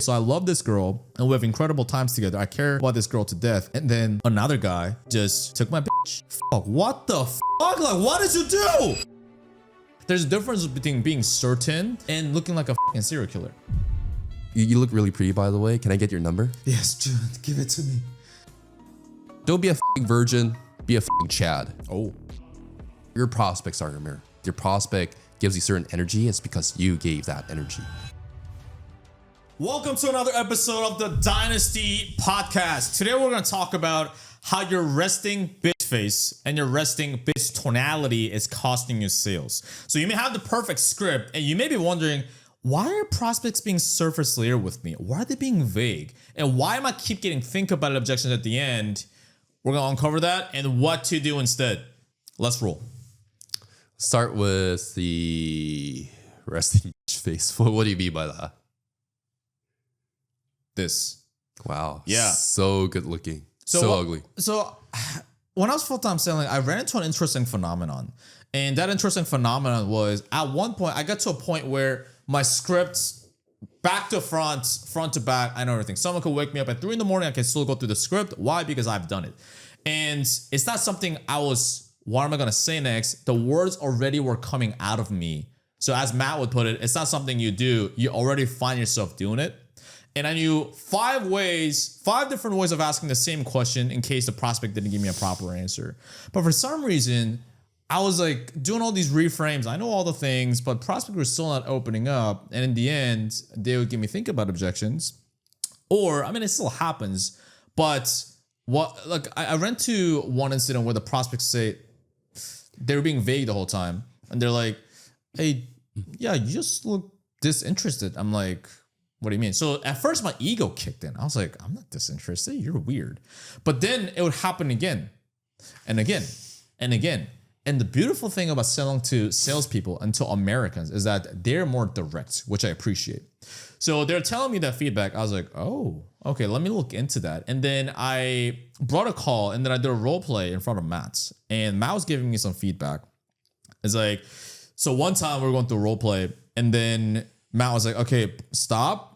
So I love this girl and we have incredible times together. I care about this girl to death. And then another guy just took my bitch. Fuck, what the fuck? Like, what did you do? There's a difference between being certain and looking like a fucking serial killer. You look really pretty, by the way. Can I get your number? Yes, June, give it to me. Don't be a fucking virgin. Be a fucking Chad. Oh. Your prospects are your mirror. Your prospect gives you certain energy. It's because you gave that energy. Welcome to another episode of the Dynasty Podcast. Today we're going to talk about how your resting bitch face and your resting bitch tonality is costing you sales. So you may have the perfect script and you may be wondering, why are prospects being surface layer with me? Why are they being vague? And why am I keep getting think about it objections at the end? We're going to uncover that and what to do instead. Let's roll. Start with the resting bitch face. What do you mean by that? This. Wow. Yeah. So good looking. So ugly. So when I was full-time selling, I ran into an interesting phenomenon. And that interesting phenomenon was at one point, I got to a point where my scripts back to front to back, I know everything. Someone could wake me up at 3 a.m. I can still go through the script. Why? Because I've done it. And it's not something what am I going to say next? The words already were coming out of me. So as Matt would put it, it's not something you do. You already find yourself doing it. And I knew 5 different ways of asking the same question in case the prospect didn't give me a proper answer. But for some reason, I was like doing all these reframes. I know all the things, but prospects were still not opening up. And in the end, they would give me think about objections. Or, I mean, it still happens. But I ran to one incident where the prospects say they were being vague the whole time. And they're like, hey, yeah, you just look disinterested. I'm like, what do you mean? So at first my ego kicked in. I was like, I'm not disinterested. You're weird. But then it would happen again and again and again. And the beautiful thing about selling to salespeople and to Americans is that they're more direct, which I appreciate. So they're telling me that feedback. I was like, oh, okay, let me look into that. And then I brought a call and then I did a role play in front of Matt. And Matt was giving me some feedback. It's like, so one time we were going through a role play and then Matt was like, okay, stop.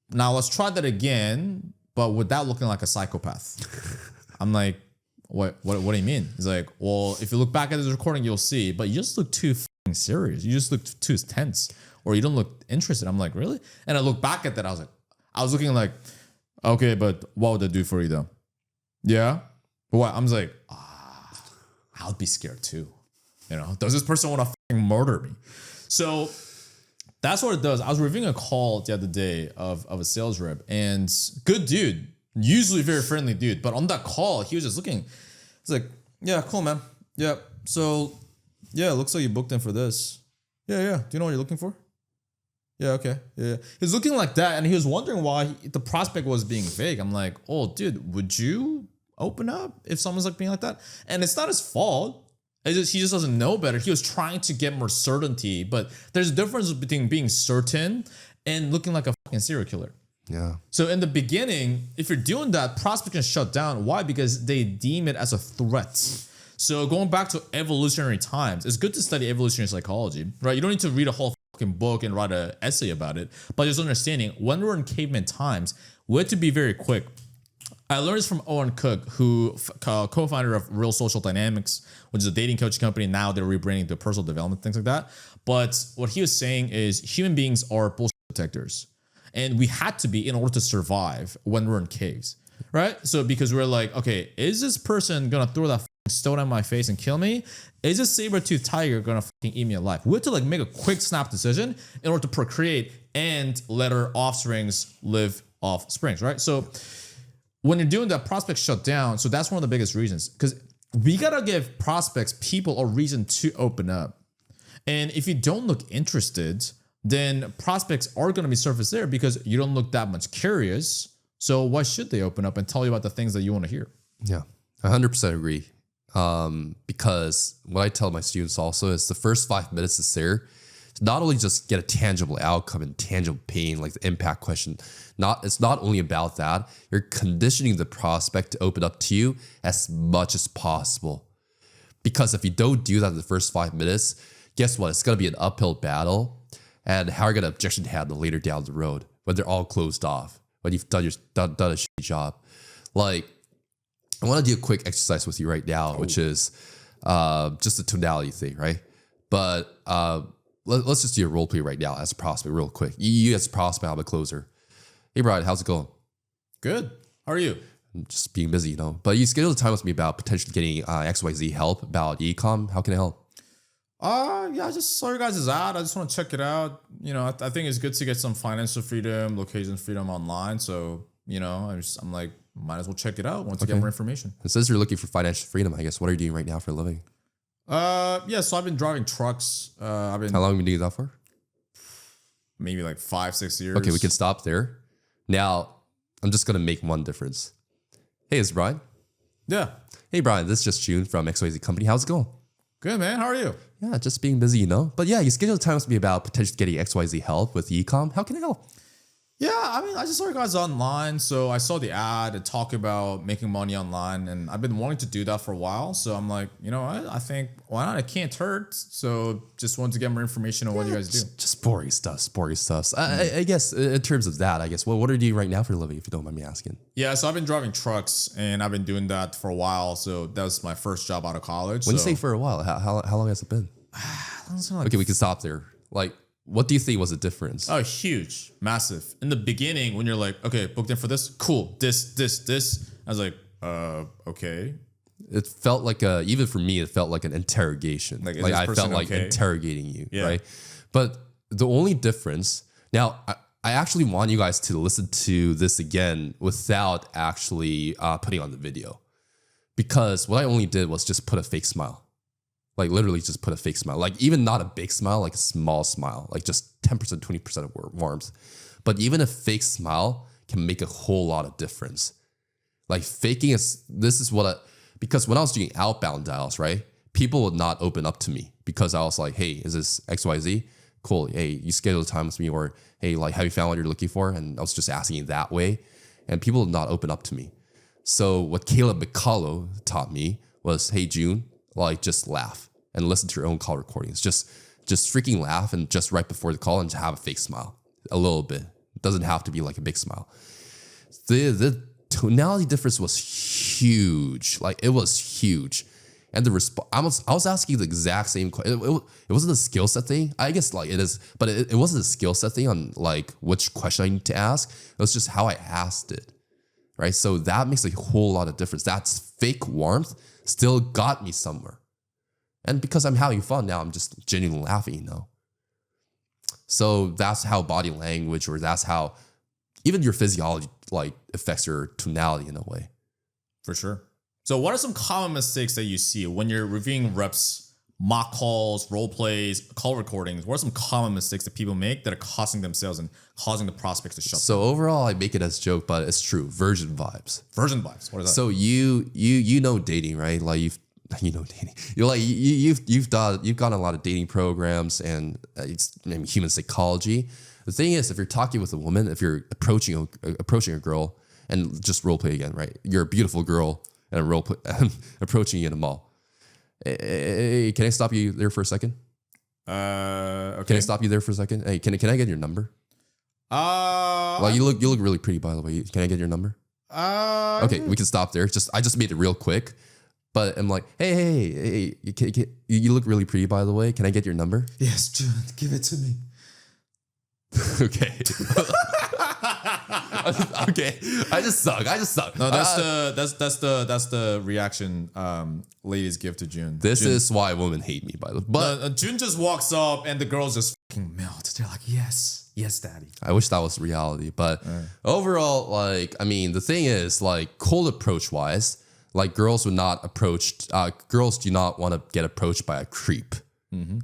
Now let's try that again, but without looking like a psychopath. I'm like, what do you mean? He's like, well, if you look back at this recording, you'll see, but you just look too fucking serious. You just look too tense or you don't look interested. I'm like, really? And I look back at that. I was looking like, okay, but what would that do for you though? Yeah. But what? I'm just like, I would be scared too. You know, does this person want to fucking murder me? So that's what it does. I was reviewing a call the other day of a sales rep and good dude, usually very friendly dude. But on that call, he was just looking. He's like, yeah, cool, man. Yeah. So, yeah, it looks like you booked in for this. Yeah. Do you know what you're looking for? Yeah, okay. Yeah. He was looking like that and he was wondering why the prospect was being vague. I'm like, oh, dude, would you open up if someone's like being like that? And it's not his fault. He just doesn't know better. He was trying to get more certainty, but there's a difference between being certain and looking like a fucking serial killer. Yeah. So in the beginning, if you're doing that, prospect can shut down. Why? Because they deem it as a threat. So going back to evolutionary times, it's good to study evolutionary psychology, right? You don't need to read a whole fucking book and write an essay about it, but just understanding when we're in caveman times, we had to be very quick. I learned this from Owen Cook, who co-founder of Real Social Dynamics, which is a dating coaching company. Now they're rebranding to personal development, things like that. But what he was saying is human beings are bullshit detectors. And we had to be in order to survive when we're in caves, right? So because we're like, okay, is this person going to throw that stone at my face and kill me? Is this saber-toothed tiger going to fucking eat me alive? We had to like make a quick snap decision in order to procreate and let our offsprings live off springs, right? So when you're doing that, prospects shut down. So that's one of the biggest reasons because we got to give prospects, people a reason to open up. And if you don't look interested, then prospects are going to be surface there because you don't look that much curious. So why should they open up and tell you about the things that you want to hear? Yeah, 100% agree. Because what I tell my students also is the first 5 minutes is there to not only just get a tangible outcome and tangible pain, like the impact question. It's not only about that. You're conditioning the prospect to open up to you as much as possible. Because if you don't do that in the first 5 minutes, guess what? It's going to be an uphill battle. And how are you going to objection handle later down the road? when they're all closed off, when you've done a shitty job. Like, I want to do a quick exercise with you right now, which is just the tonality thing, right? But let's just do a role play right now as a prospect real quick. You as a prospect, I'm a closer. Hey, Brian, how's it going? Good. How are you? I'm just being busy, But you scheduled the time with me about potentially getting XYZ help about e-com. How can I help? Yeah, I just saw your guys' ad. I just want to check it out. I think it's good to get some financial freedom, location freedom online. So, I'm like, might as well check it out. Want to get more information. It says you're looking for financial freedom, I guess. What are you doing right now for a living? Yeah, so I've been driving trucks. How long have you been doing that for? Maybe like 5-6 years. Okay, we can stop there. Now, I'm just going to make one difference. Hey, it's Brian. Yeah. Hey, Brian, this is just June from XYZ Company. How's it going? Good, man. How are you? Yeah, just being busy, But yeah, you scheduled time with me about potentially getting XYZ help with e-com. How can I help? Yeah, I just saw you guys online. So I saw the ad and talk about making money online. And I've been wanting to do that for a while. So I'm like, I think, why not? It can't hurt. So just wanted to get more information on what you guys do. Just boring stuff. I guess in terms of that, what are you doing right now for a living, if you don't mind me asking? Yeah, so I've been driving trucks and I've been doing that for a while. So that was my first job out of college. When you say for a while, how long has it been? Okay, we can stop there. Like, what do you think was the difference? Oh, huge, massive. In the beginning, when you're like, okay, booked in for this, cool, this. I was like, okay. It felt like even for me, it felt like an interrogation. Like I felt like interrogating you, right? But the only difference, now I actually want you guys to listen to this again without actually putting on the video. Because what I only did was just put a fake smile. Like literally just put a fake smile. Like even not a big smile, like a small smile. Like just 10%, 20% of warmth. But even a fake smile can make a whole lot of difference. Like faking because when I was doing outbound dials, right? People would not open up to me because I was like, hey, is this XYZ? Cool. Hey, you scheduled a time with me, or hey, like, have you found what you're looking for? And I was just asking it that way. And people would not open up to me. So what Caleb McCullough taught me was, hey, June, like just laugh and listen to your own call recordings. Just freaking laugh, and just right before the call and have a fake smile a little bit. It doesn't have to be like a big smile. The tonality difference was huge. Like it was huge. And the response, I was asking the exact same question. It wasn't a skill set thing. I guess like it is, but it wasn't a skill set thing on like which question I need to ask. It was just how I asked it. Right. So that makes a whole lot of difference. That's fake warmth still got me somewhere. And because I'm having fun now, I'm just genuinely laughing, So that's how body language, or that's how even your physiology like affects your tonality in a way. For sure. So what are some common mistakes that you see when you're reviewing reps, mock calls, role plays, call recordings? What are some common mistakes that people make that are costing themselves and causing the prospects to shut So overall, I make it as a joke, but it's true. Version vibes. Version vibes. What is that? So you know dating, right? Like dating. You're like you've gone a lot of dating programs and it's human psychology. The thing is, if you're talking with a woman, if you're approaching a girl, and just role play again, right? You're a beautiful girl and approaching you in a mall. Hey, can I stop you there for a second? Okay. Can I stop you there for a second? Hey, can I get your number? Well, you look really pretty, by the way. Can I get your number? Okay, we can stop there. I just made it real quick. But I'm like, hey, you look really pretty, by the way. Can I get your number? Yes, June, give it to me. Okay. Okay. I just suck. No, that's the reaction ladies give to June. This June, is why women hate me, by the way. But June just walks up and the girls just fucking melt. They're like, yes, daddy. I wish that was reality. But overall, like, I mean, the thing is, like, cold approach wise, like girls do not want to get approached by a creep. Mm-hmm.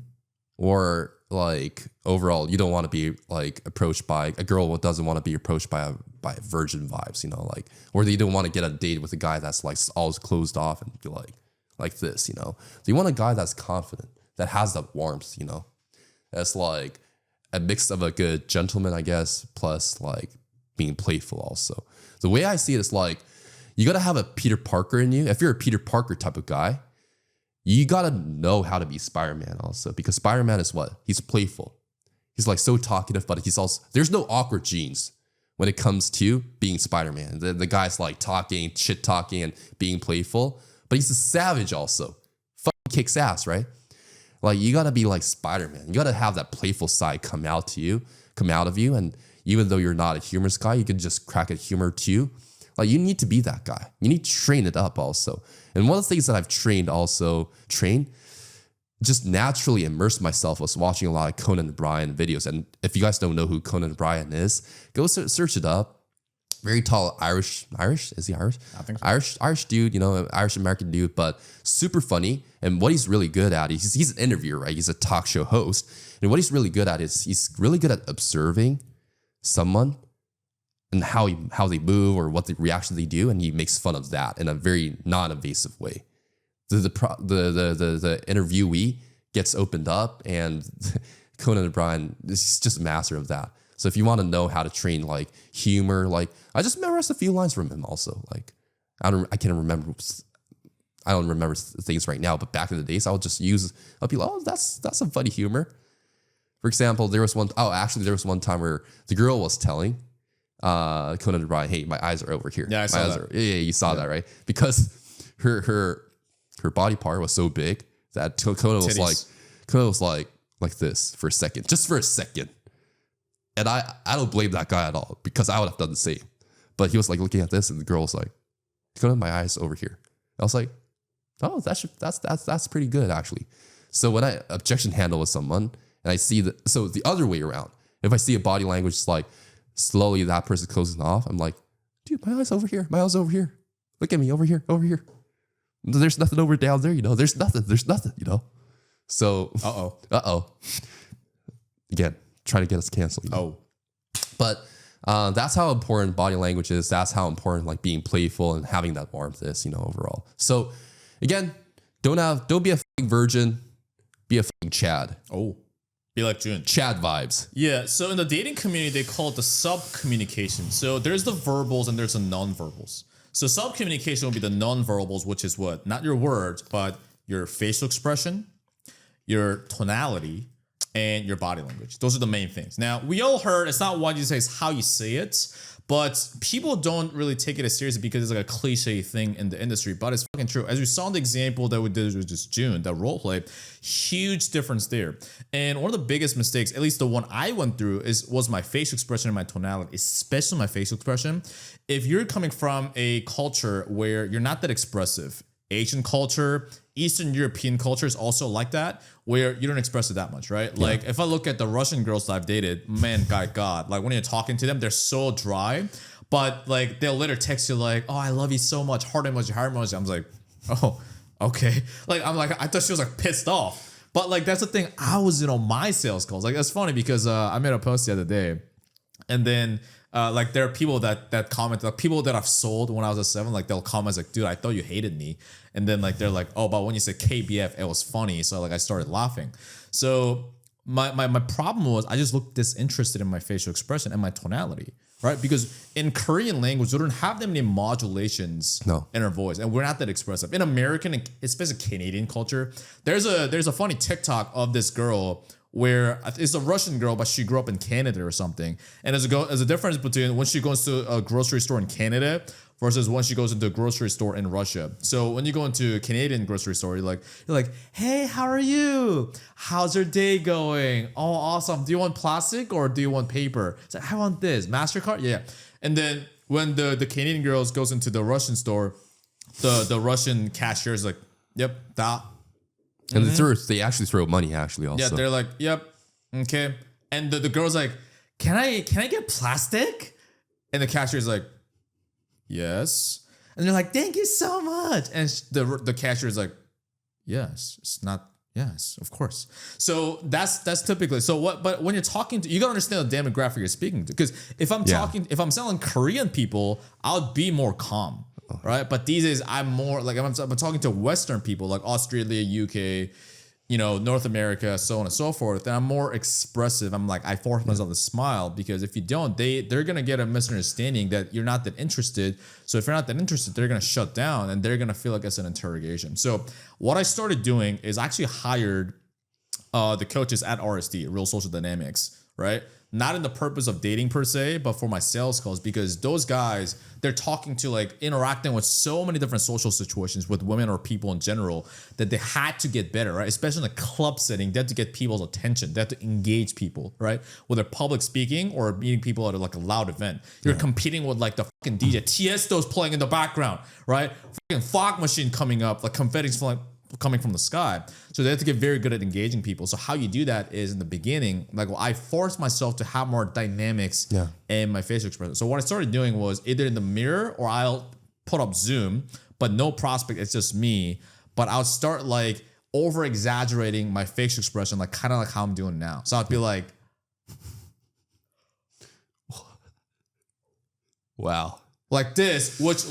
Or like overall, you don't want to be like approached by a girl who doesn't want to be approached by a virgin vibes, like, or they don't want to get a date with a guy that's like always closed off and be like this, So you want a guy that's confident, that has that warmth, That's like a mix of a good gentleman, I guess, plus like being playful also. The way I see it is like, you got to have a Peter Parker in you. If you're a Peter Parker type of guy, you got to know how to be Spider-Man also, because Spider-Man is what? He's playful. He's like so talkative, but he's also, there's no awkward genes. when it comes to being Spider-Man. The guy's like talking, shit talking, and being playful, but he's a savage also. Fucking kicks ass, right? Like you gotta be like Spider-Man. You gotta have that playful side come out of you. And even though you're not a humorous guy, you can just crack a humor too. Like you need to be that guy. You need to train it up also. And one of the things that I've just naturally immerse myself was watching a lot of Conan O'Brien videos. And if you guys don't know who Conan O'Brien is, go search it up. Very tall Irish? Is he Irish? I think so. Irish dude, Irish American dude, but super funny. And what he's really good at, he's an interviewer, right? He's a talk show host. And what he's really good at is he's really good at observing someone and how they move or what the reaction they do. And he makes fun of that in a very non-invasive way. The interviewee gets opened up, and Conan O'Brien is just a master of that. So if you want to know how to train like humor, like I just memorized a few lines from him also. Like I don't remember things right now, but back in the days I'll be like, oh, that's some funny humor. For example, there was one time where the girl was telling Conan O'Brien, hey, my eyes are over here. Yeah, I saw that. Yeah, you saw that, right? Because her body part was so big that Conan was like this for a second, just for a second. And I don't blame that guy at all because I would have done the same. But he was like looking at this, and the girl was like, Conan, my eyes over here. I was like, oh, that's pretty good actually. So when I objection handle with someone and I see the other way around, if I see a body language like slowly that person closing off, I'm like, dude, my eyes over here. My eyes over here. Look at me over here. There's nothing over down there, There's nothing, So, Again, trying to get us canceled. But that's how important body language is. That's how important like being playful and having that warmth is, overall. So, again, don't be a fucking virgin. Be a fucking Chad. Be like Jun. Chad vibes. Yeah, so in the dating community, they call it the sub-communication. So there's the verbals and there's the non-verbals. So sub-communication will be the non-verbals, which is what? Not your words, but your facial expression, your tonality, and your body language. Those are the main things. Now, we all heard, it's not what you say, it's how you say it. But people don't really take it as seriously because it's like a cliche thing in the industry. But it's fucking true. As we saw in the example that we did with just June, that role play, huge difference there. And one of the biggest mistakes, at least the one I went through, was my facial expression and my tonality, especially my facial expression. If you're coming from a culture where you're not that expressive, Asian culture, Eastern European culture is also like that, where you don't express it that much, right? Yeah. Like if I look at the Russian girls that I've dated, man, God, like when you're talking to them, they're so dry, but like they'll later text you like, oh, I love you so much, heart emoji. I'm like, oh, okay. Like I'm like, I thought she was like pissed off, but like that's the thing. I was my sales calls. Like that's funny because I made a post the other day, and then. Like there are people that comment, like people that I've sold when I was at 7, like they'll comment like, dude, I thought you hated me. And then like, they're like, oh, but when you said KBF, it was funny. So like I started laughing. So my problem was I just looked disinterested in my facial expression and my tonality, right? Because in Korean language, we don't have that many modulations in our voice, and we're not that expressive. In American, especially Canadian culture, there's a funny TikTok of this girl where it's a Russian girl, but she grew up in Canada or something. And there's a difference between when she goes to a grocery store in Canada versus when she goes into a grocery store in Russia. So when you go into a Canadian grocery store, you're like, hey, how are you? How's your day going? Oh, awesome. Do you want plastic or do you want paper? It's like, I want this. MasterCard? Yeah. And then when the Canadian girls goes into the Russian store, the Russian cashier is like, yep, that. And they actually throw money also. Yeah, they're like, yep, okay. And the girl's like, can I get plastic? And the cashier's like, yes. And they're like, thank you so much. And the cashier's like, yes, it's not, yes, of course. So that's typically, but when you're talking to, you gotta understand the demographic you're speaking to. Because if I'm selling Korean people, I'll be more calm. Right, but these days I'm more like I'm talking to Western people like Australia, UK, North America, so on and so forth. And I'm more expressive. I'm like I force myself to smile because if you don't, they're gonna get a misunderstanding that you're not that interested. So if you're not that interested, they're gonna shut down and they're gonna feel like it's an interrogation. So what I started doing is I actually hired the coaches at RSD, Real Social Dynamics. Right. not in the purpose of dating per se, but for my sales calls, because those guys, they're talking to like interacting with so many different social situations with women or people in general that they had to get better, right? Especially in a club setting, they had to get people's attention. They had to engage people, right? Whether public speaking or meeting people at like a loud event. You're competing with like the fucking DJ. Tiesto's playing in the background, right? Fucking fog machine coming up, like confetti's coming from the sky. So they have to get very good at engaging people. So how you do that is in the beginning, like I forced myself to have more dynamics in my facial expression. So what I started doing was either in the mirror or I'll put up Zoom, but no prospect, it's just me. But I'll start like over exaggerating my facial expression, like kind of like how I'm doing now. So I'd be like, wow. Like this, which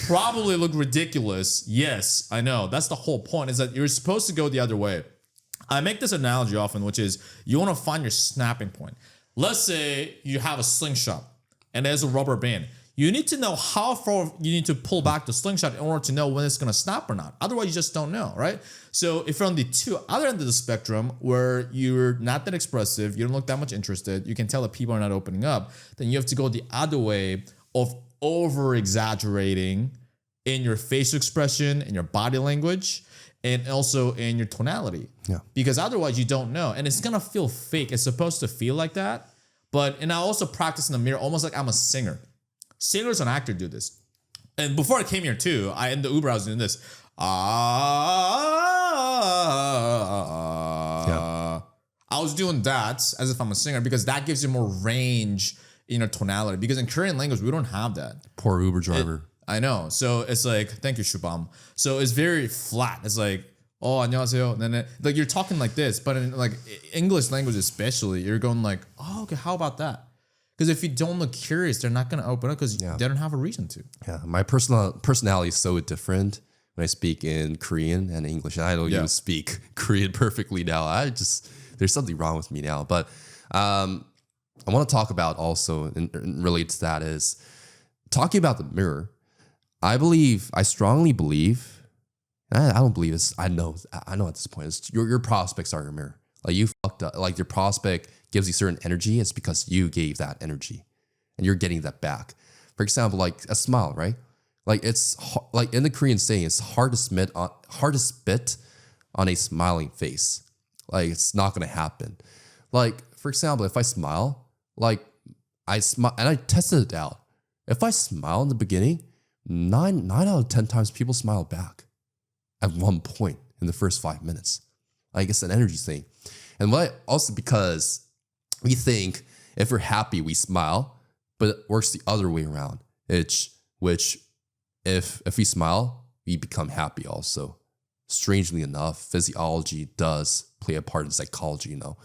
probably look ridiculous. Yes, I know. That's the whole point, is that you're supposed to go the other way. I make this analogy often, which is you want to find your snapping point. Let's say you have a slingshot and there's a rubber band. You need to know how far you need to pull back the slingshot in order to know when it's going to snap or not. Otherwise, you just don't know, right? So if you're on the other end of the spectrum where you're not that expressive, you don't look that much interested, you can tell that people are not opening up, then you have to go the other way of over exaggerating in your facial expression, in your body language, and also in your tonality. Yeah. Because otherwise you don't know. And it's gonna feel fake. It's supposed to feel like that. And I also practice in the mirror almost like I'm a singer. Singers and actors do this. And before I came here too, in the Uber I was doing this. I was doing that as if I'm a singer because that gives you more range in your tonality, because in Korean language we don't have that. Poor Uber driver. I know. So it's like, thank you, Shubham. So it's very flat. It's like, oh, 안녕하세요. And then like you're talking like this, but in like English language especially, you're going like, oh, okay, how about that? Because if you don't look curious, they're not going to open up because they don't have a reason to. Yeah, my personality is so different when I speak in Korean and English. And I don't even speak Korean perfectly now. There's something wrong with me now. But I want to talk about also, and relate to that, is talking about the mirror. I strongly believe, I don't believe this, I know at this point, it's your prospects are your mirror. Like you fucked up, like your prospect gives you certain energy, it's because you gave that energy and you're getting that back. For example, like a smile, right? Like it's like in the Korean saying, it's hard to spit on a smiling face. Like it's not going to happen. Like, for example, if I smile, like I smile, and I tested it out. If I smile in the beginning, 9 out of 10 times people smile back at one point in the first 5 minutes. Like it's an energy thing. And also because we think if we're happy, we smile, but it works the other way around. Which if we smile, we become happy also. Strangely enough, physiology does play a part in psychology, you know.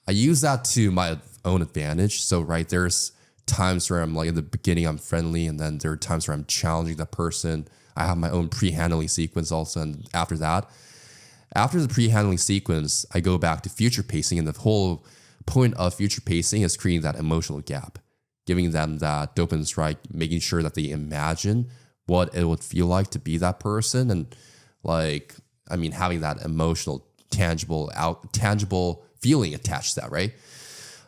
I use that to my own advantage. So, right, there's times where I'm like in the beginning, I'm friendly, and then there are times where I'm challenging the person. I have my own pre-handling sequence also. And after the pre-handling sequence, I go back to future pacing. And the whole point of future pacing is creating that emotional gap, giving them that dopamine strike, making sure that they imagine what it would feel like to be that person. And having that emotional, tangible feeling attached to that, right?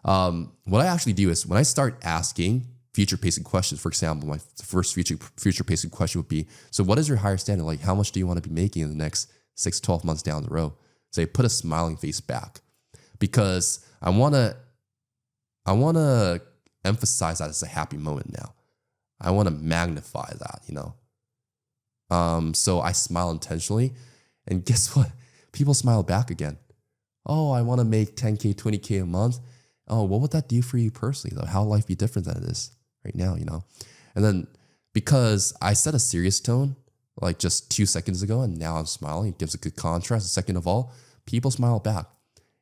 What I actually do is when I start asking future pacing questions, for example, my first future pacing question would be, so what is your higher standard? Like, how much do you want to be making in the next 6 to 12 months down the road? So I put a smiling face back because I want to emphasize that it's a happy moment now. I want to magnify that, you know? So I smile intentionally, and guess what? People smile back again. Oh, I want to make 10K, 20K a month. Oh, what would that do for you personally, though? How would life be different than it is right now, you know? And then because I set a serious tone like just 2 seconds ago, and now I'm smiling, it gives a good contrast. And second of all, people smile back.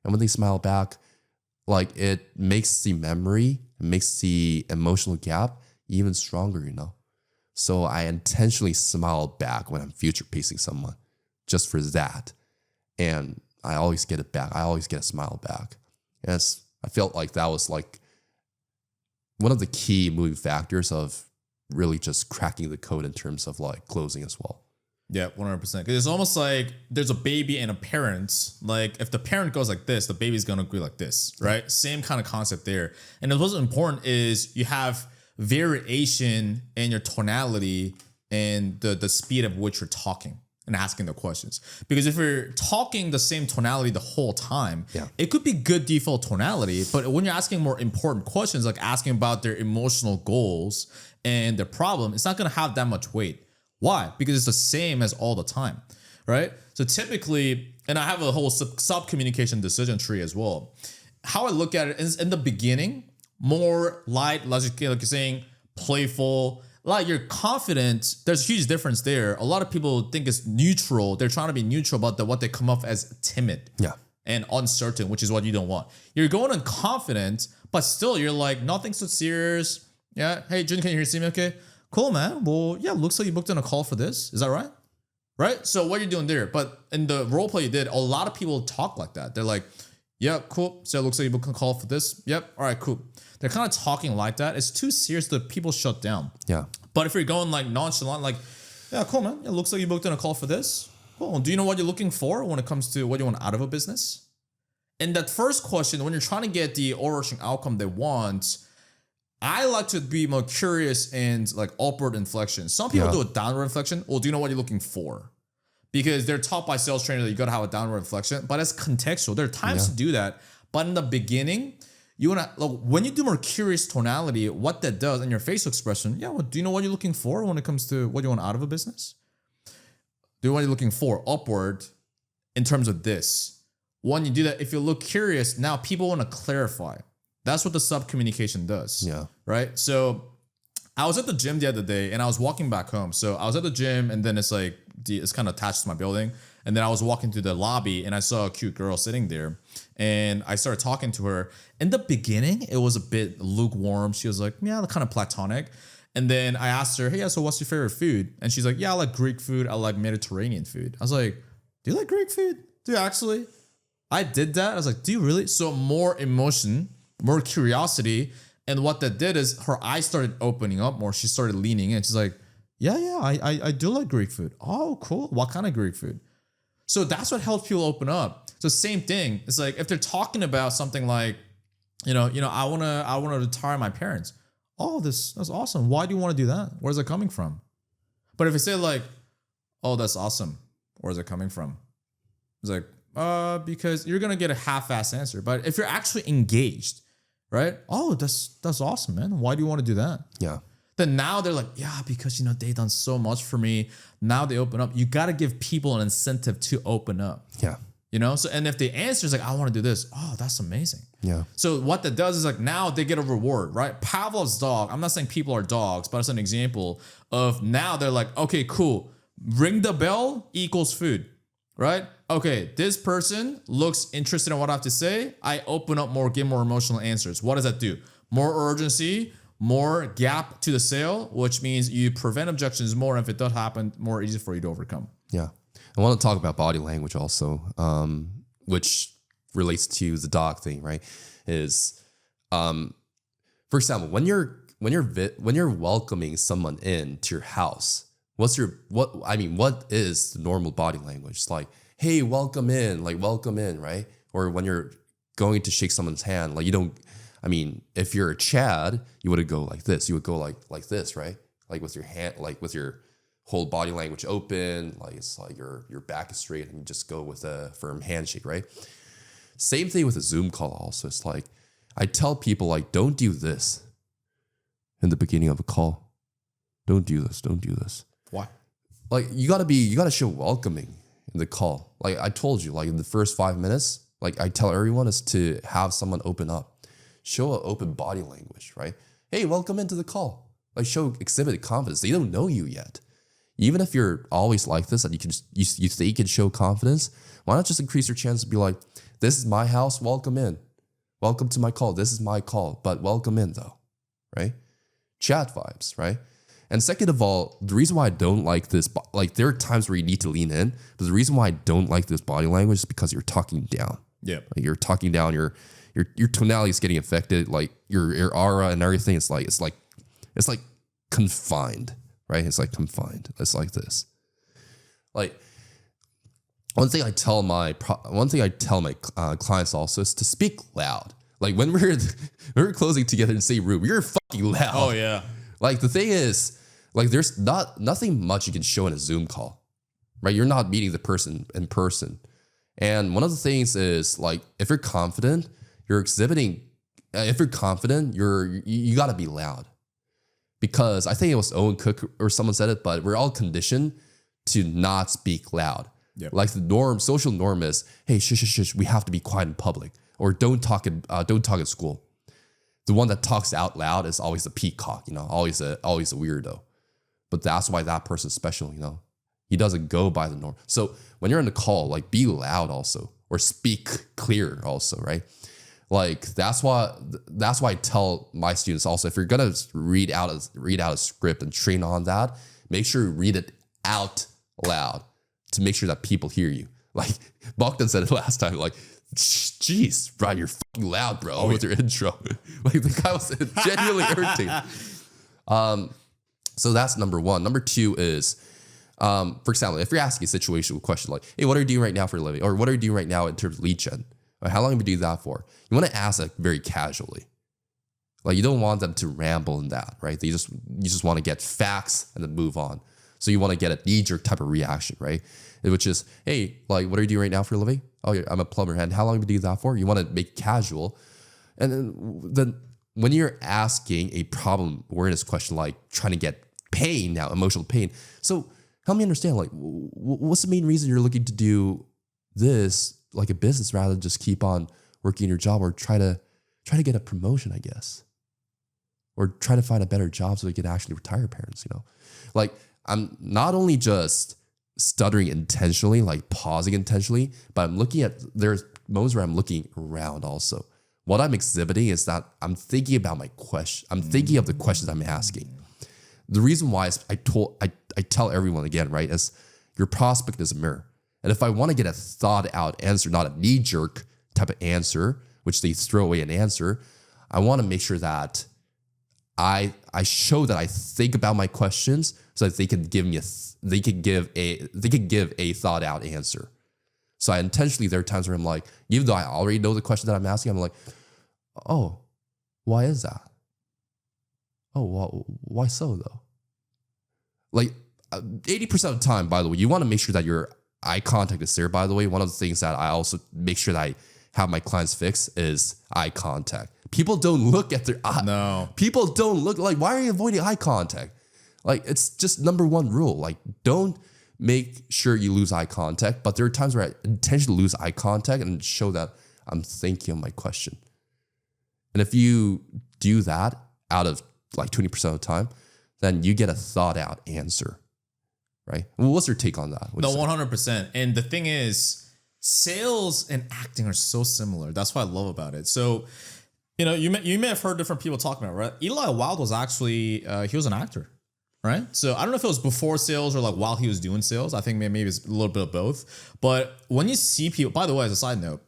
And when they smile back, like it makes the memory, it makes the emotional gap even stronger, you know? So I intentionally smile back when I'm future pacing someone just for that. And I always get it back. I always get a smile back. And I felt like that was like one of the key moving factors of really just cracking the code in terms of like closing as well. Yeah, 100%. Because it's almost like there's a baby and a parent. Like if the parent goes like this, the baby's gonna go like this, right? Same kind of concept there. And what's important is you have variation in your tonality and the speed at which you're talking and asking the questions. Because if you're talking the same tonality the whole time, it could be good default tonality, but when you're asking more important questions, like asking about their emotional goals and their problem, it's not gonna have that much weight. Why? Because it's the same as all the time, right? So typically, and I have a whole sub-communication decision tree as well. How I look at it is in the beginning, more light, like you're saying, playful, like you're confident. There's a huge difference there. A lot of people think it's neutral. They're trying to be neutral about what they come off as timid and uncertain, which is what you don't want. You're going in confident, but still you're like, nothing's so serious. Yeah. Hey, Jun, can you see me okay? Cool, man. Well, yeah, looks like you booked in a call for this. Is that right? Right? So what you're doing there, but in the role play you did, a lot of people talk like that. They're like, yeah, cool. So it looks like you booked a call for this. Yep. All right, cool. They're kind of talking like that. It's too serious that people shut down. Yeah. But if you're going like nonchalant, like, yeah, cool, man. It looks like you booked in a call for this. Cool. Do you know what you're looking for when it comes to what you want out of a business? And that first question, when you're trying to get the overarching outcome they want, I like to be more curious and like upward inflection. Some people do a downward inflection. Well, do you know what you're looking for? Because they're taught by sales trainers that you got to have a downward inflection, but it's contextual. There are times to do that. But in the beginning, you want to, like, when you do more curious tonality, what that does in your facial expression, well, do you know what you're looking for when it comes to what you want out of a business? Do you know what you're looking for upward in terms of this? When you do that, if you look curious, now people want to clarify. That's what the sub-communication does. Yeah. Right? So I was at the gym the other day and I was walking back home. So I was at the gym and then it's like, it's kind of attached to my building. And then I was walking through the lobby and I saw a cute girl sitting there and I started talking to her. In the beginning, it was a bit lukewarm. She was like, yeah, kind of platonic. And then I asked her, hey, yeah, so what's your favorite food? And she's like, yeah, I like Greek food. I like Mediterranean food. I was like, do you like Greek food? Do you actually? I did that. I was like, do you really? So more emotion, more curiosity. And what that did is her eyes started opening up more. She started leaning in. She's like, yeah, I do like Greek food. Oh, cool. What kind of Greek food? So that's what helps people open up. So same thing. It's like if they're talking about something like, I wanna retire my parents. Oh, that's awesome. Why do you want to do that? Where's it coming from? But if you say like, oh, that's awesome. Where's it coming from? It's like, because you're gonna get a half-ass answer. But if you're actually engaged, right? Oh, that's awesome, man. Why do you want to do that? Yeah. Then now they're like, yeah, because they've done so much for me. Now they open up. You got to give people an incentive to open up. Yeah. So and if the answer is like, I want to do this, oh, that's amazing. Yeah. So what that does is like now they get a reward, right? Pavlov's dog. I'm not saying people are dogs, but it's an example of now they're like, okay, cool. Ring the bell equals food, right? Okay, this person looks interested in what I have to say. I open up more, give more emotional answers. What does that do? More urgency, more gap to the sale, which means you prevent objections more. If it does happen, more easy for you to overcome. Yeah. I want to talk about body language also, which relates to the dog thing, right? Is, for example, when you're welcoming someone into your house, what is the normal body language? It's like, hey, welcome in, right? Or when you're going to shake someone's hand, like if you're a Chad, you wouldn't go like this. You would go like this, right? Like with your hand, like with your whole body language open, like it's like your back is straight and you just go with a firm handshake, right? Same thing with a Zoom call also. It's like, I tell people like, don't do this in the beginning of a call. Don't do this. Why? Like you gotta show welcoming in the call. Like I told you, like in the first 5 minutes, like I tell everyone is to have someone open up, show an open body language, right? Hey, welcome into the call. Like exhibit confidence. They don't know you yet. Even if you're always like this and you think you can show confidence, why not just increase your chance to be like, this is my house, welcome in. Welcome to my call. This is my call, but welcome in though, right? Chat vibes, right? And second of all, the reason why I don't like this, like there are times where you need to lean in, but the reason why I don't like this body language is because you're talking down. Yeah. Like you're talking down, your tonality is getting affected, like your aura and everything. It's like confined, right? It's like confined. It's like this. Like one thing I tell my clients also is to speak loud. Like when we're closing together in the same room, you're fucking loud. Oh yeah. Like the thing is, like there's nothing much you can show in a Zoom call, right? You're not meeting the person in person. And one of the things is like if you're confident, you're exhibiting. If you're confident, you got to be loud. Because I think it was Owen Cook or someone said it, but we're all conditioned to not speak loud. Yep. Like the social norm is, hey, shush, we have to be quiet in public, or don't talk at school. The one that talks out loud is always the peacock, always a weirdo. But that's why that person's special, He doesn't go by the norm. So when you're in the call, like be loud also, or speak clear also, right? Like that's why I tell my students also, if you're gonna read out a script and train on that, make sure you read it out loud to make sure that people hear you. Like Bogdan said it last time, like, jeez, Brian, you're fucking loud, bro, with your intro. Like the guy was genuinely irritated. So that's number one. Number two is, for example, if you're asking a situational question like, hey, what are you doing right now for a living? Or what are you doing right now in terms of lead gen? Or how long have you been doing that for? You want to ask that very casually. Like you don't want them to ramble in that, right? You just want to get facts and then move on. So you want to get a knee-jerk type of reaction, right? Which is, hey, like, what are you doing right now for a living? Oh, yeah, I'm a plumber. And how long have you been doing that for? You want to make it casual. And then when you're asking a problem awareness question, like trying to get pain now, emotional pain. So help me understand, like, what's the main reason you're looking to do this, like a business, rather than just keep on working your job or try to get a promotion, I guess, or try to find a better job so we can actually retire parents, Like I'm not only just stuttering intentionally, like pausing intentionally, but I'm looking at, there's moments where I'm looking around also. What I'm exhibiting is that I'm thinking about my question. I'm thinking of the questions I'm asking. The reason why is I tell everyone again, right, is your prospect is a mirror. And if I want to get a thought out answer, not a knee jerk type of answer, which they throw away an answer, I want to make sure that I show that I think about my questions so that they can give a thought out answer. So I intentionally, there are times where I'm like, even though I already know the question that I'm asking, I'm like, oh, why is that? Oh, well, why so though? Like 80% of the time, by the way, you want to make sure that your eye contact is there. By the way, one of the things that I also make sure that I have my clients fix is eye contact. People don't look at their eye. No. People don't look, like, why are you avoiding eye contact? Like, it's just number one rule. Like, don't make sure you lose eye contact. But there are times where I intentionally lose eye contact and show that I'm thinking of my question. And if you do that out of like 20% of the time, then you get a thought out answer, right? Well, what's your take on that? No, 100%. And the thing is, sales and acting are so similar. That's what I love about it. So, you may have heard different people talking about it, right? Eli Wild was actually, he was an actor, right? So I don't know if it was before sales or like while he was doing sales. I think maybe it's a little bit of both. But when you see people, by the way, as a side note,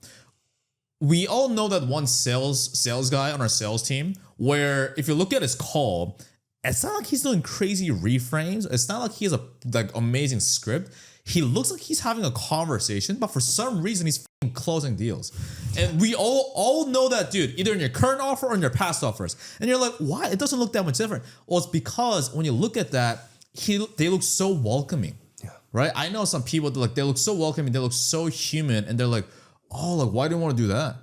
we all know that one sales guy on our sales team, where if you look at his call, it's not like he's doing crazy reframes. It's not like he has a like amazing script. He looks like he's having a conversation, but for some reason he's fucking closing deals. And we all know that dude, either in your current offer or in your past offers. And you're like, why? It doesn't look that much different. Well, it's because when you look at that, they look so welcoming. Yeah. Right? I know some people, they look so welcoming, they look so human, and they're like, oh, like, why do you want to do that?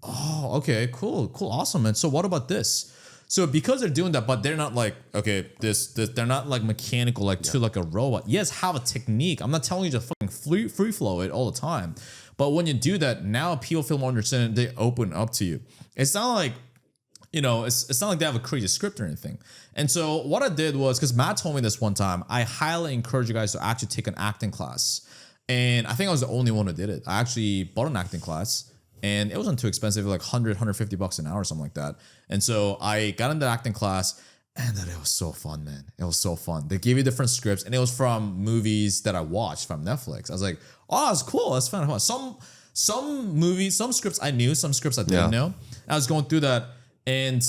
Oh, okay, cool, awesome, man. So what about this? So because they're doing that, but they're not like, okay, this they're not like mechanical, like to like a robot. Yes, have a technique. I'm not telling you to fucking free flow it all the time. But when you do that, now people feel more understanding. They open up to you. It's not like, it's not like they have a crazy script or anything. And so what I did was, because Matt told me this one time, I highly encourage you guys to actually take an acting class. And I think I was the only one who did it. I actually bought an acting class. And it wasn't too expensive, like $150 an hour or something like that. And so I got into acting class, and then it was so fun, man. It was so fun. They gave you different scripts, and it was from movies that I watched from Netflix. I was like, oh, it's cool. That's fun. Some movies, some scripts I knew, some scripts I didn't know. I was going through that, and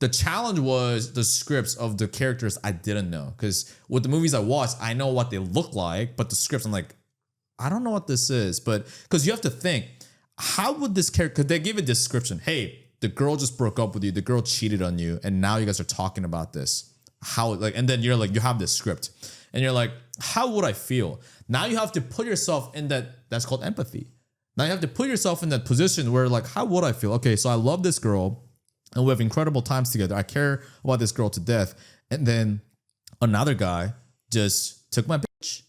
the challenge was the scripts of the characters I didn't know. Because with the movies I watched, I know what they look like, but the scripts, I'm like, I don't know what this is. But because you have to think, how would this character, because they give a description. Hey, the girl just broke up with you. The girl cheated on you. And now you guys are talking about this. How, like, and then you're like, you have this script. And you're like, how would I feel? Now you have to put yourself in that's called empathy. Now you have to put yourself in that position where like, how would I feel? Okay, so I love this girl. And we have incredible times together. I care about this girl to death. And then another guy just took my bitch.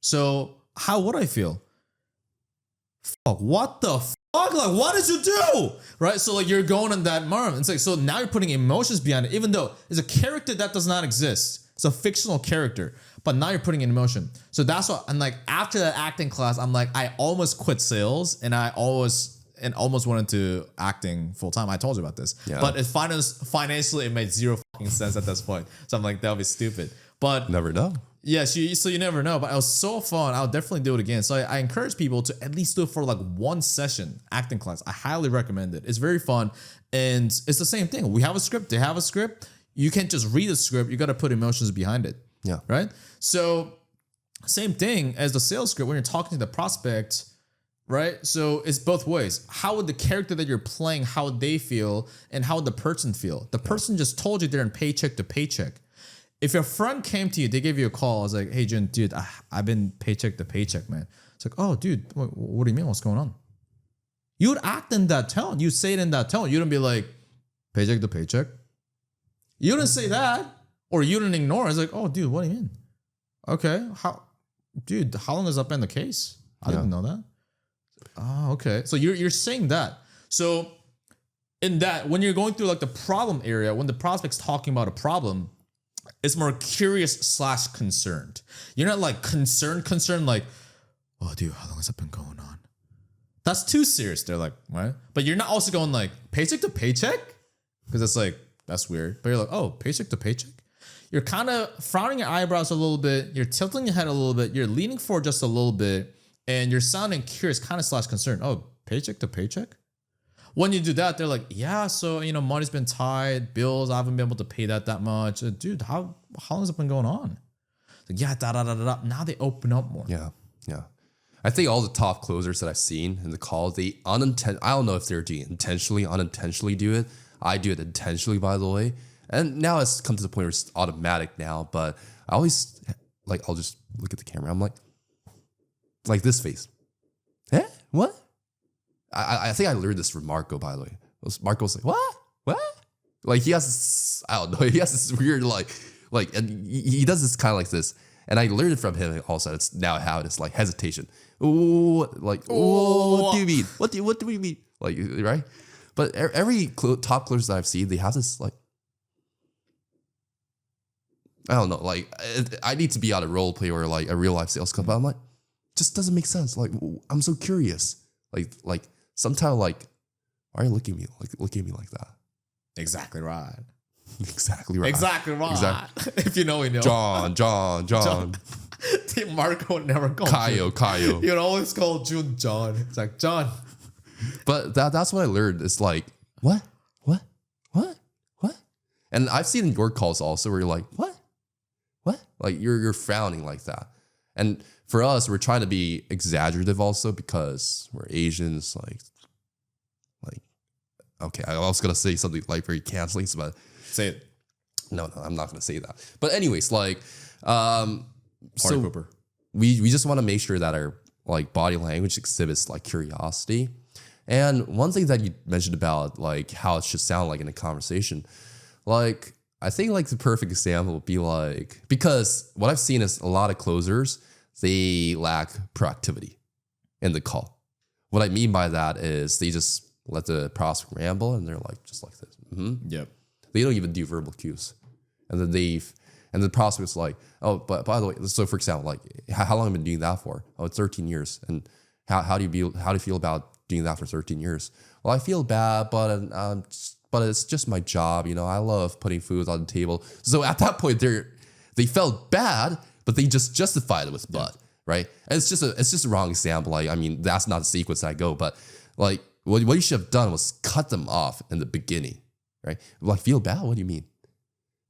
So how would I feel? Fuck, what the fuck? Like, what did you do? Right? So like you're going in that moment. It's like, so now you're putting emotions behind it, even though it's a character that does not exist. It's a fictional character, but now you're putting in emotion. So that's what, and like after that acting class, I'm like, I almost quit sales and I almost went into acting full time. I told you about this, but financially it made zero fucking sense at this point. So I'm like, that would be stupid. But Never know. yeah, so you never know. But it was so fun. I'll definitely do it again. So I encourage people to at least do it for like one session acting class. I highly recommend it. It's very fun, and it's the same thing. We have a script. They have a script. You can't just read a script. You got to put emotions behind it. Yeah. Right. So same thing as the sales script when you're talking to the prospect. Right? So it's both ways. How would the character that you're playing, how would they feel, and how would the person feel? The person just told you they're in paycheck to paycheck. If your friend came to you, they gave you a call, I was like, hey, Jun, dude, I've been paycheck to paycheck, man. It's like, oh, dude, what do you mean? What's going on? You would act in that tone. You say it in that tone. You wouldn't be like, paycheck to paycheck. You wouldn't say that, or you wouldn't ignore it. It's like, oh, dude, what do you mean? Okay, how long has that been the case? I didn't know that. Oh, okay. So you're saying that. So in that, when you're going through like the problem area, when the prospect's talking about a problem, it's more curious / concerned. You're not like concerned like, oh, dude, how long has that been going on? That's too serious. They're like, what? But you're not also going like paycheck to paycheck, because it's like, that's weird. But you're like, oh, paycheck to paycheck. You're kind of frowning your eyebrows a little bit. You're tilting your head a little bit. You're leaning forward just a little bit. And you're sounding curious, kind of / concerned. Oh, paycheck to paycheck? When you do that, they're like, yeah, so, money's been tight, bills, I haven't been able to pay that much. Dude, how long has it been going on? Like, yeah, da. Now they open up more. Yeah. I think all the top closers that I've seen in the call, I don't know if they're doing intentionally, unintentionally do it. I do it intentionally, by the way. And now it's come to the point where it's automatic now, but I always, like, I'll just look at the camera. I'm like this face. Eh? What? I think I learned this from Marco, by the way. Marco's like, what? Like he has this, I don't know, he has this weird and he does this kind of like this. And I learned it from him also. It's now how it's like hesitation. Ooh, like, ooh, what do you mean? What do we mean? Like, right? But every top closers that I've seen, they have this like, I don't know, like I need to be on a role play or like a real life sales club. But I'm like, just doesn't make sense. Like, I'm so curious. Like sometimes like, why are you looking at me like that? Exactly right. Exactly right. Exactly right. Exactly. If you know, you know. John. Marco would never call Kaio. You'd always call Jun John. It's like, John. But that's what I learned. It's like, what? And I've seen in your calls also where you're like, what? Like you're frowning like that. And for us, we're trying to be exaggerative also because we're Asians. Like, okay, I was gonna say something like very canceling, but say it. No, I'm not gonna say that. But anyways, like, so pooper. We just want to make sure that our like body language exhibits like curiosity. And one thing that you mentioned about like how it should sound like in a conversation, like I think like the perfect example would be like, because what I've seen is a lot of closers, they lack proactivity in the call. What I mean by that is they just let the prospect ramble and they're like, just like this. Mm-hmm. Yep. They don't even do verbal cues. And then the prospect's like, oh, but by the way, so for example, like how long have you been doing that for? Oh, it's 13 years. And how do you feel about doing that for 13 years? Well, I feel bad, but it's just my job. I love putting food on the table. So at that point, they felt bad, but they just justified it with but, right? And it's just a wrong example. Like, I mean, that's not the sequence I go, but like what you should have done was cut them off in the beginning, right? Like feel bad? What do you mean,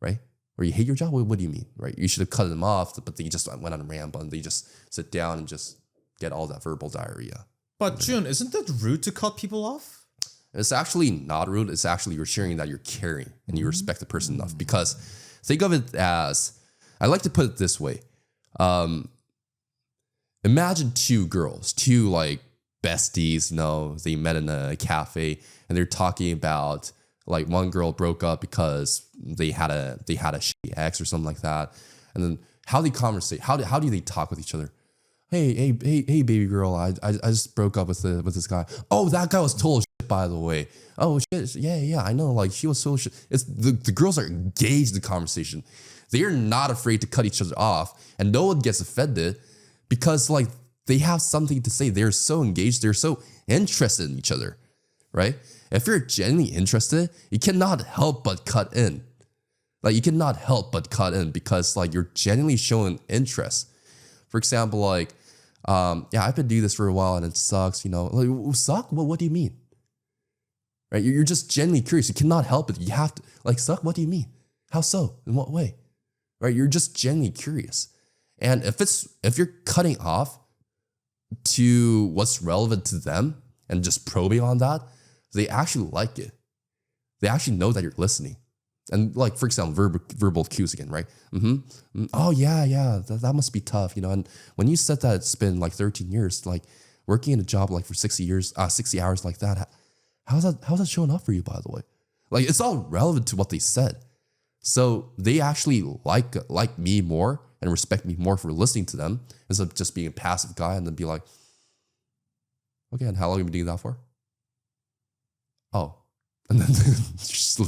right? Or you hate your job? What do you mean, right? You should have cut them off, but they just went on a ramble and they just sit down and just get all that verbal diarrhea. But Jun, isn't that rude to cut people off? It's actually not rude. It's actually you're sharing that you're caring and you respect the person enough. Because think of it as, I like to put it this way. Imagine two girls, two like besties, they met in a cafe and they're talking about like one girl broke up because they had a shitty ex or something like that. And then how they conversate, how do they talk with each other? Hey, baby girl, I just broke up with this guy. Oh, that guy was total shit, by the way. Oh shit, yeah, I know. Like she was so shit. It's the girls are engaged in the conversation. They are not afraid to cut each other off, and no one gets offended because like they have something to say. They're so engaged. They're so interested in each other, right? If you're genuinely interested, you cannot help but cut in. Like you cannot help but cut in because like you're genuinely showing interest. For example, like, I've been doing this for a while and it sucks, Like, suck? Well, what do you mean? Right? You're just genuinely curious. You cannot help it. You have to, like, suck? What do you mean? How so? In what way? Right? You're just genuinely curious. And if you're cutting off to what's relevant to them and just probing on that, they actually like it. They actually know that you're listening. And like, for example, verbal cues again, right? Oh, yeah, that must be tough, And when you said that it's been like 13 years, like working in a job like for 60 hours like that, how's that showing up for you, by the way? Like, it's all relevant to what they said. So they actually like me more and respect me more for listening to them instead of just being a passive guy and then be like, okay, and how long have you been doing that for? Oh. And then just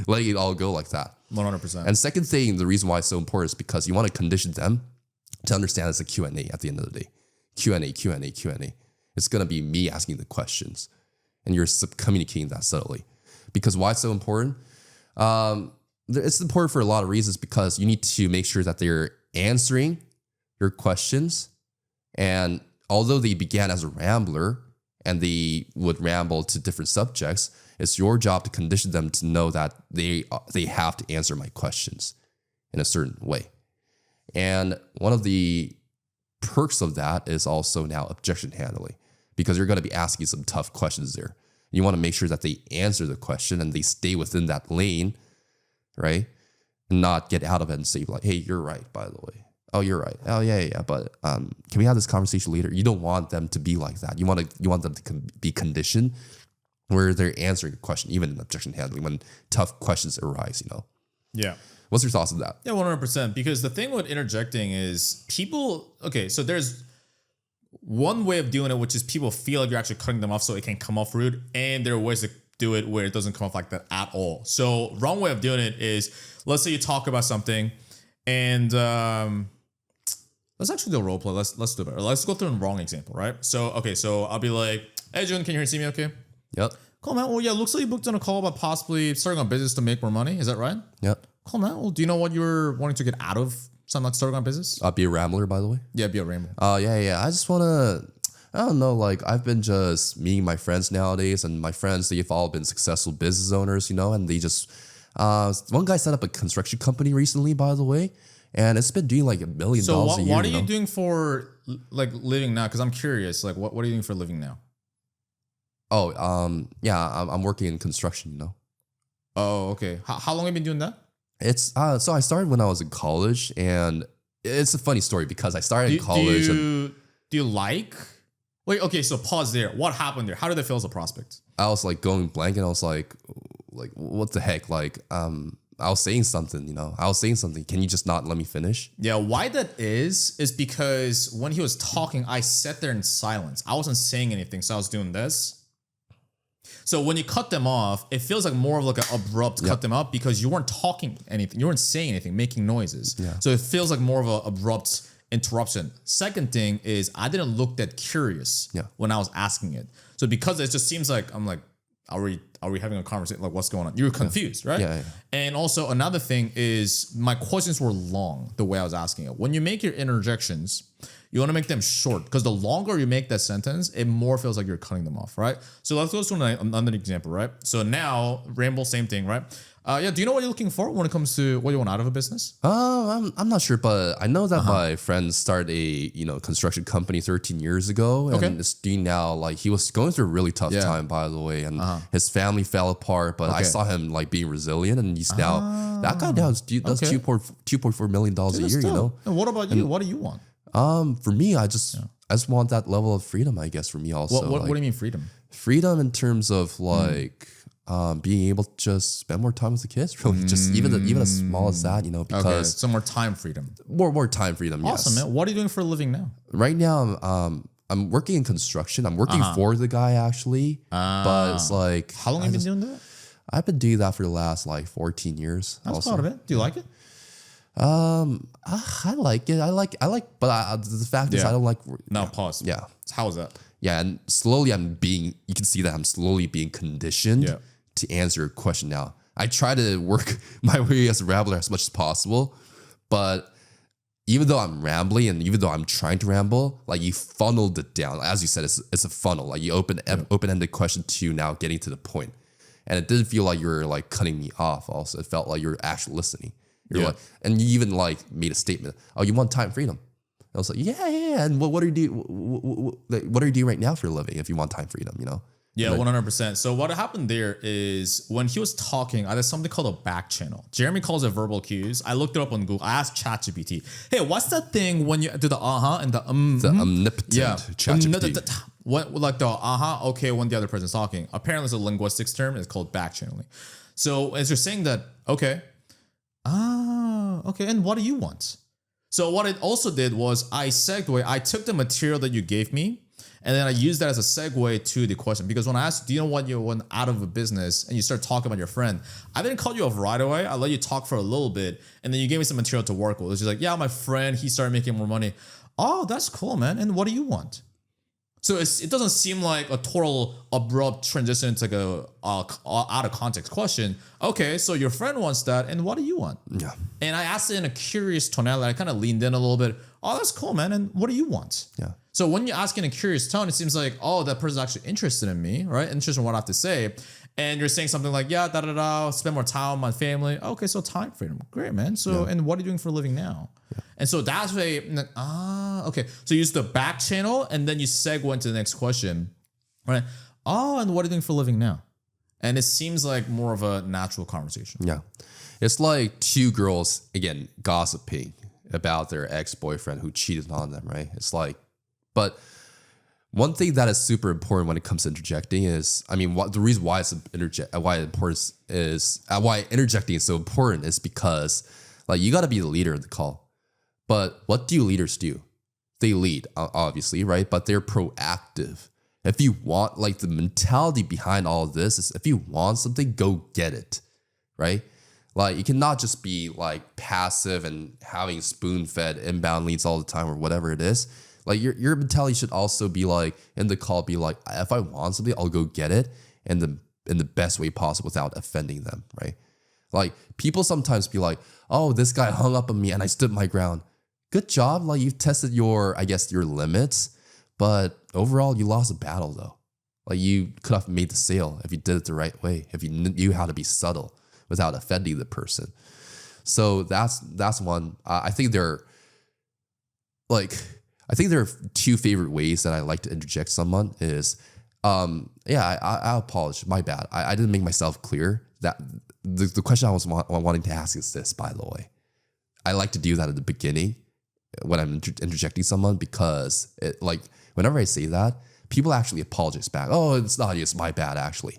letting it all go like that. 100%. And second thing, the reason why it's so important is because you want to condition them to understand it's a Q&A at the end of the day. Q&A. It's going to be me asking the questions. And you're communicating that subtly. Because why it's so important? It's important for a lot of reasons because you need to make sure that they're answering your questions. And although they began as a rambler and they would ramble to different subjects, it's your job to condition them to know that they have to answer my questions in a certain way. And one of the perks of that is also now objection handling because you're going to be asking some tough questions there. You want to make sure that they answer the question and they stay within that lane, right? And not get out of it and say like, hey, you're right, by the way. Oh, you're right. Oh, yeah. But can we have this conversation later? You don't want them to be like that. You want them to be conditioned where they're answering a question, even in objection handling, when tough questions arise, Yeah. What's your thoughts on that? Yeah, 100%. Because the thing with interjecting is so there's one way of doing it, which is people feel like you're actually cutting them off so it can come off rude. And there are ways to do it where it doesn't come off like that at all. So wrong way of doing it is, let's say you talk about something and let's actually do a role play. Let's do it. Let's go through a wrong example, right? So I'll be like, hey, Jun, can you see me okay? Yep. Cool, man. Well, yeah, looks like you booked on a call about possibly starting a business to make more money. Is that right? Yep. Cool, man. Well, do you know what you're wanting to get out of something like starting a business? Be a rambler, by the way. Yeah, be a rambler. Yeah. I just want to, I don't know, like I've been just meeting my friends nowadays and my friends, they've all been successful business owners, and they just, one guy set up a construction company recently, by the way, and it's been doing like $1 million a year. So what are you doing for like living now? Because I'm curious, like what are you doing for living now? Oh, I'm working in construction, Oh, okay. How long have you been doing that? It's so I started when I was in college, and it's a funny story because I started in college. Do you like? Wait, okay. So pause there. What happened there? How did it feel as a prospect? I was like going blank, and I was like what the heck? Like, I was saying something, I was saying something. Can you just not let me finish? Yeah. Why that is because when he was talking, I sat there in silence. I wasn't saying anything, so I was doing this. So when you cut them off, it feels like more of like an abrupt cut them off because you weren't talking anything. You weren't saying anything, making noises. Yeah. So it feels like more of an abrupt interruption. Second thing is I didn't look that curious when I was asking it. So because it just seems like I'm like, are we having a conversation? Like what's going on? You were confused, right? Yeah. And also another thing is my questions were long the way I was asking it. When you make your interjections, You want to make them short because the longer you make that sentence, it more feels like you're cutting them off, right? So let's go to another example, right? So now, ramble, same thing, right? Yeah, do you know what you're looking for when it comes to what you want out of a business? I'm not sure, but I know that my friend started a construction company 13 years ago, and it's doing now like he was going through a really tough time, by the way, and his family fell apart. But I saw him like being resilient, and he's now that guy now does $2.4 million a year. You know. And what about you? What do you want? For me, I just want that level of freedom. I guess for me also. What do you mean freedom? Freedom in terms of like. Being able to just spend more time with the kids, really, just even as small as that, because some more time freedom, more time freedom. Awesome, man. What are you doing for a living now? Right now, I'm working in construction. I'm working for the guy actually, but it's like how long have you been doing that? I've been doing that for the last like 14 years. That's part of it. Do you like it? I like it. I like, but the fact is, I don't like. No, pause. Yeah. How is that? Yeah, and slowly you can see that I'm slowly being conditioned to answer your question now. I try to work my way as a rambler as much as possible, but even though I'm rambling and even though I'm trying to ramble, like you funneled it down. As you said, it's a funnel. Like you open-ended question to now getting to the point. And it didn't feel like you were like cutting me off also. It felt like you were actually listening. Like, and you even like made a statement. Oh, you want time freedom. I was like, yeah. And what are you doing? What are you doing right now for a living if you want time freedom, Yeah, 100%. So what happened there is when he was talking, there's something called a back channel. Jeremy calls it verbal cues. I looked it up on Google. I asked ChatGPT, hey, what's that thing when you do the and the the omnipotent ChatGPT. What like the okay when the other person's talking. Apparently it's a linguistics term. It's called back channeling. So as you're saying that, okay, and what do you want? So what it also did was I took the material that you gave me and then I used that as a segue to the question. Because when I asked, do you know what you want out of a business? And you start talking about your friend, I didn't cut you off right away. I let you talk for a little bit. And then you gave me some material to work with. It's just like, yeah, my friend, he started making more money. Oh, that's cool, man. And what do you want? So it doesn't seem like a total abrupt transition into like a out of context question. Okay, so your friend wants that, and what do you want? Yeah. And I asked it in a curious tonality. I kind of leaned in a little bit. Oh, that's cool, man. And what do you want? Yeah. So when you ask in a curious tone, it seems like, oh, that person's actually interested in me, right? Interested in what I have to say. And you're saying something like, yeah, spend more time with my family. Okay, so time freedom. Great, man. So, and what are you doing for a living now? Yeah. And so that's why, okay. So you use the back channel and then you segue into the next question, right? Oh, and what are you doing for a living now? And it seems like more of a natural conversation. Yeah. It's like two girls, again, gossiping about their ex-boyfriend who cheated on them, right? It's like, but one thing that is super important when it comes to interjecting is, the reason why why interjecting is so important is because, like, you got to be the leader of the call. But what do leaders do? They lead, obviously, right? But they're proactive. If you want, like, the mentality behind all of this is, if you want something, go get it, right? Like, you cannot just be like passive and having spoon-fed inbound leads all the time or whatever it is. Like your mentality should also be like in the call, be like, if I want something, I'll go get it in the best way possible without offending them, right? Like people sometimes be like, oh, this guy hung up on me and I stood my ground. Good job. Like you've tested your limits, but overall you lost a battle though. Like you could have made the sale if you did it the right way, if you knew how to be subtle without offending the person. So that's one. I think there are two favorite ways that I like to interject someone is, I apologize. My bad. I didn't make myself clear. That the question I was wanting to ask is this, by the way. I like to do that at the beginning when I'm interjecting someone because whenever I say that, people actually apologize back. Oh, it's not you. It's my bad, actually.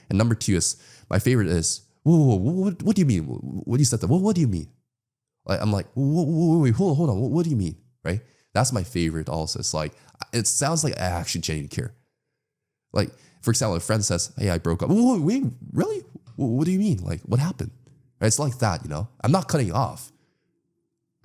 And number two is, my favorite is, whoa, what do you mean? What do you said that? What do you mean? Like, I'm like, wait, hold on. What do you mean? Right? That's my favorite also. It's like, it sounds like I actually genuinely care. Like, for example, a friend says, hey, I broke up. Wait, really? What do you mean? Like, what happened? Right? It's like that, I'm not cutting off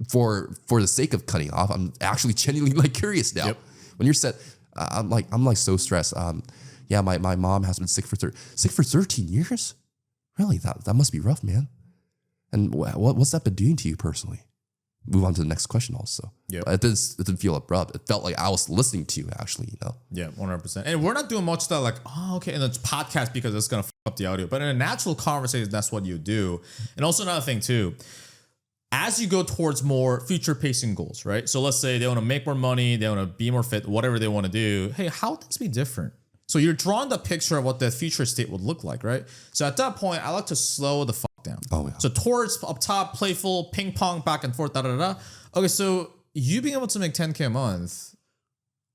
for the sake of cutting off. I'm actually genuinely like curious now. Yep. When you're said, I'm like so stressed. My mom has been sick for 13 years. Really? That must be rough, man. And what's that been doing to you personally? move on to the next question also. Yeah. It didn't feel abrupt. It felt like I was listening to you actually, you know? Yeah, 100%. And we're not doing much that like, oh, okay, and it's podcast because it's going to up the audio. But in a natural conversation, that's what you do. And also another thing too, as you go towards more future pacing goals, right? So let's say they want to make more money, they want to be more fit, whatever they want to do. Hey, how would things be different? So you're drawing the picture of what the future state would look like, right? So at that point, I like to slow the fuck down. Oh, yeah. So towards up top, playful, ping pong, back and forth, da da da. Okay, so you being able to make 10K a month,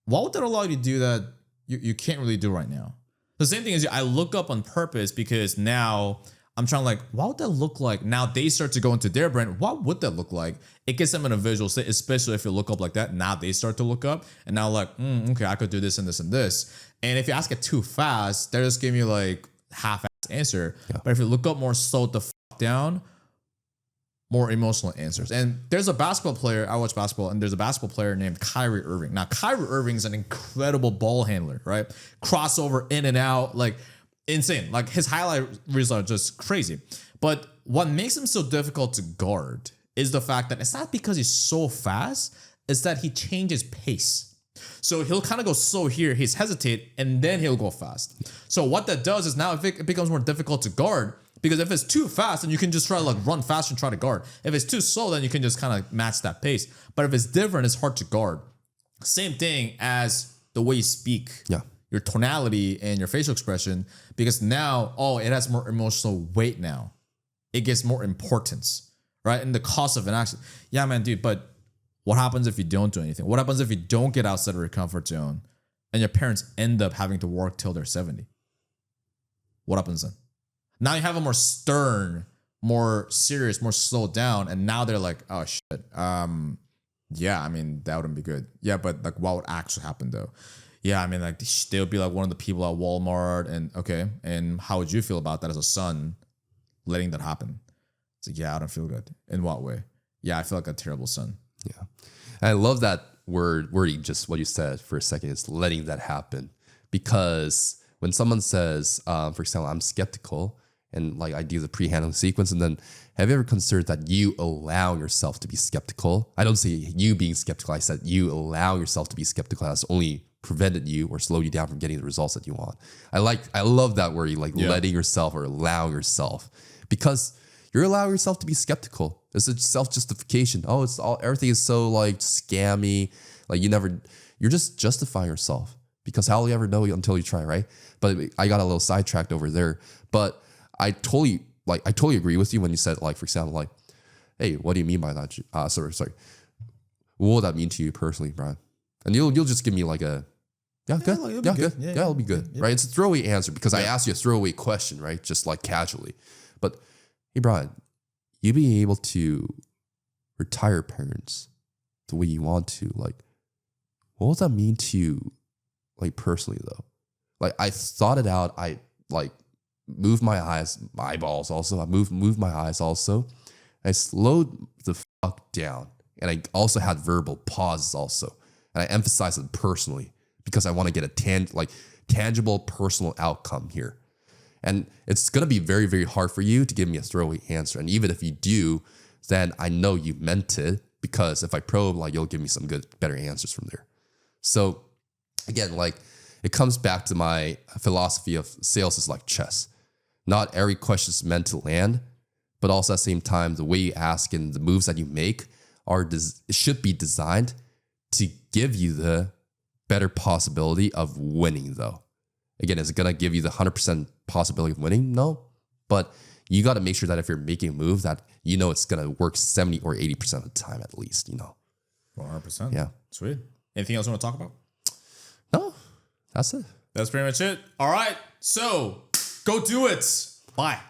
what would that allow you to do that you can't really do right now? The same thing is I look up on purpose because now I'm trying to like, what would that look like? Now they start to go into their brain. What would that look like? It gets them in a visual state, especially if you look up like that. Now they start to look up and now like, okay, I could do this and this and this. And if you ask it too fast, they're just giving you like half-assed answer. Yeah. But if you look up more, slow the fuck down, more emotional answers. And there's a basketball player, I watch basketball, and there's a basketball player named Kyrie Irving. Now, Kyrie Irving is an incredible ball handler, right? Crossover in and out, like insane. Like his highlight reels are just crazy. But what makes him so difficult to guard is the fact that it's not because he's so fast, it's that he changes pace. So he'll kind of go slow here, he's hesitate, and then he'll go fast. So what that does is now it becomes more difficult to guard because if it's too fast, then you can just try to like run fast and try to guard. If it's too slow, then you can just kind of match that pace. But if it's different, it's hard to guard. Same thing as the way you speak, your tonality and your facial expression, because now, it has more emotional weight now. It gets more importance, right? And the cost of an action. Yeah, man, dude, but what happens if you don't do anything? What happens if you don't get outside of your comfort zone and your parents end up having to work till they're 70? What happens then? Now you have a more stern, more serious, more slowed down, and now they're like, oh shit. Yeah, I mean, that wouldn't be good. Yeah, but like what would actually happen though? Yeah, I mean, like they'll be like one of the people at Walmart, and okay, and how would you feel about that as a son letting that happen? It's like, yeah, I don't feel good. In what way? Yeah, I feel like a terrible son. Yeah. I love that wording, just what you said for a second, is letting that happen. Because when someone says, for example, I'm skeptical, and like I do the pre-handling sequence, and then have you ever considered that you allow yourself to be skeptical? I don't say you being skeptical, I said you allow yourself to be skeptical. That's only prevented you or slowed you down from getting the results that you want. I love that wording, like letting yourself or allowing yourself, because you're allowing yourself to be skeptical. It's a self-justification. Oh, everything is so like scammy. Like you're just justifying yourself, because how will you ever know until you try, right? But I got a little sidetracked over there. But I totally agree with you when you said, like, for example, like, hey, what do you mean by that? Sorry. What would that mean to you personally, Brian? And you'll just give me like a, good. Yeah, it'll be good, right? It's a throwaway answer because I asked you a throwaway question, right? Just like casually. But hey, Brian, you being able to retire parents the way you want to, like, what does that mean to you, like, personally, though? Like, I thought it out. I, like, moved my eyeballs also. I moved my eyes also. I slowed the fuck down. And I also had verbal pauses also. And I emphasized it personally because I want to get a tangible personal outcome here. And it's going to be very, very hard for you to give me a throwaway answer. And even if you do, then I know you meant it, because if I probe, like, you'll give me some better answers from there. So again, like, it comes back to my philosophy of sales is like chess. Not every question is meant to land, but also at the same time, the way you ask and the moves that you make should be designed to give you the better possibility of winning though. Again, is it going to give you the 100% possibility of winning? No. But you got to make sure that if you're making a move that you know it's going to work 70 or 80% of the time at least, you know. 100%. Yeah. Sweet. Anything else you want to talk about? No, that's it. That's pretty much it. All right. So go do it. Bye.